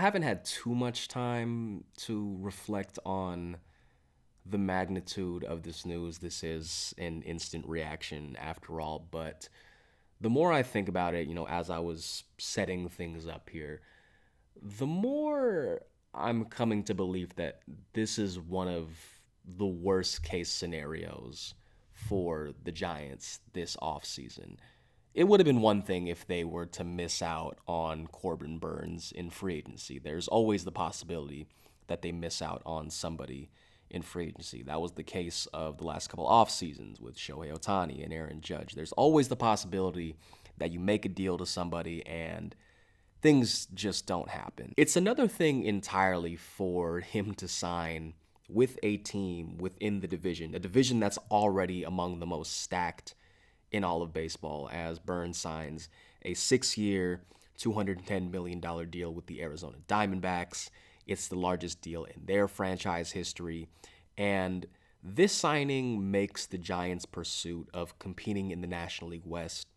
haven't had too much time to reflect on the magnitude of this news. This is an instant reaction after all, but the more I think about it, as I was setting things up here, the more I'm coming to believe that this is one of the worst case scenarios for the Giants this offseason. It would have been one thing if they were to miss out on Corbin Burnes in free agency. There's always the possibility that they miss out on somebody in free agency. That was the case of the last couple off seasons with Shohei Ohtani and Aaron Judge. There's always the possibility that you make a deal to somebody and things just don't happen. It's another thing entirely for him to sign with a team within the division, a division that's already among the most stacked in all of baseball, as Burnes signs a 6-year, $210 million deal with the Arizona Diamondbacks. It's the largest deal in their franchise history. And this signing makes the Giants' pursuit of competing in the National League West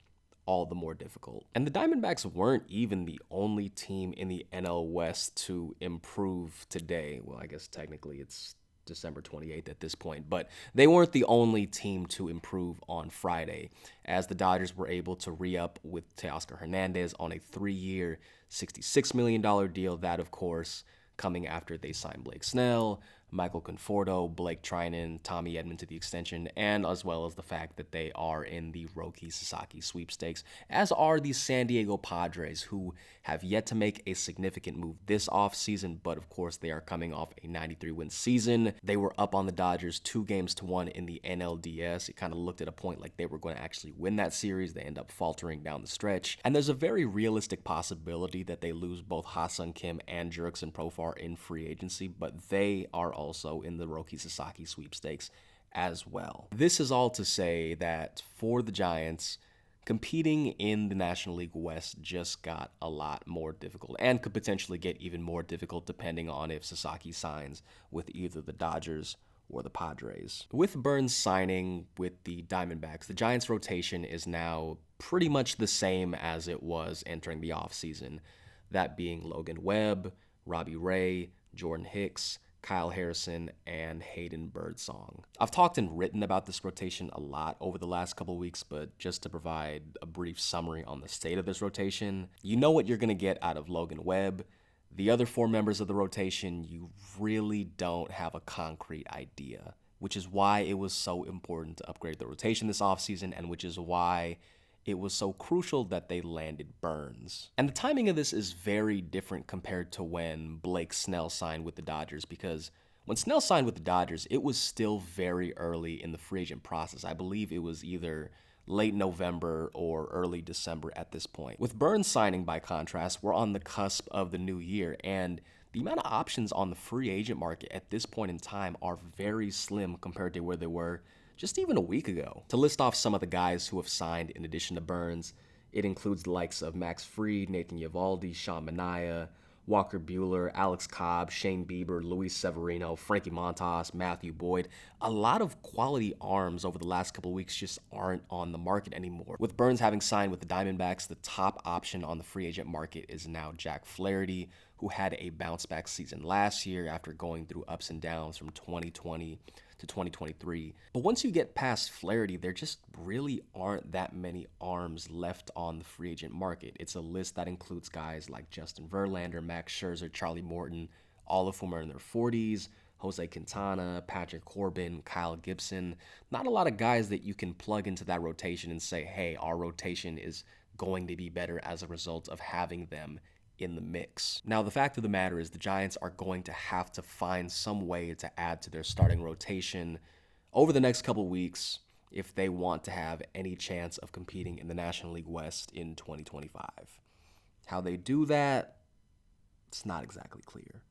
all the more difficult. And the Diamondbacks weren't even the only team in the NL West to improve today. Well, I guess technically it's December 28th at this point, but they weren't the only team to improve on Friday, as the Dodgers were able to re-up with Teoscar Hernandez on a 3-year, $66 million deal. That, of course, coming after they signed Blake Snell, Michael Conforto, Blake Trinan, Tommy Edman to the extension, and as well as the fact that they are in the Roki Sasaki sweepstakes, as are the San Diego Padres, who have yet to make a significant move this offseason, but of course they are coming off a 93-win season. They were up on the Dodgers 2-1 in the NLDS. It kind of looked at a point like they were going to actually win that series. They end up faltering down the stretch, and there's a very realistic possibility that they lose both Ha-Seong Kim and Jurickson Profar in free agency, but they are also in the Roki Sasaki sweepstakes as well. This is all to say that for the Giants, competing in the National League West just got a lot more difficult and could potentially get even more difficult depending on if Sasaki signs with either the Dodgers or the Padres. With Burnes signing with the Diamondbacks, the Giants' rotation is now pretty much the same as it was entering the offseason, that being Logan Webb, Robbie Ray, Jordan Hicks, Kyle Harrison, and Hayden Birdsong. I've talked and written about this rotation a lot over the last couple weeks, but just to provide a brief summary on the state of this rotation, you know what you're going to get out of Logan Webb. The other 4 members of the rotation, you really don't have a concrete idea, which is why it was so important to upgrade the rotation this offseason, and which is why it was so crucial that they landed Burnes. And the timing of this is very different compared to when Blake Snell signed with the Dodgers, because when Snell signed with the Dodgers, it was still very early in the free agent process. I believe it was either late November or early December at this point. With Burnes signing, by contrast, we're on the cusp of the new year, and the amount of options on the free agent market at this point in time are very slim compared to where they were just even a week ago. To list off some of the guys who have signed in addition to Burnes, it includes the likes of Max Fried, Nathan Eovaldi, Sean Manaea, Walker Buehler, Alex Cobb, Shane Bieber, Luis Severino, Frankie Montas, Matthew Boyd. A lot of quality arms over the last couple of weeks just aren't on the market anymore. With Burnes having signed with the Diamondbacks, the top option on the free agent market is now Jack Flaherty, who had a bounce-back season last year after going through ups and downs from 2020 to 2023. But once you get past Flaherty, there just really aren't that many arms left on the free agent market. It's a list that includes guys like Justin Verlander, Max Scherzer, Charlie Morton, all of whom are in their 40s, Jose Quintana, Patrick Corbin, Kyle Gibson. Not a lot of guys that you can plug into that rotation and say, hey, our rotation is going to be better as a result of having them in the mix. Now, the fact of the matter is the Giants are going to have to find some way to add to their starting rotation over the next couple weeks if they want to have any chance of competing in the National League West in 2025. How they do that, it's not exactly clear.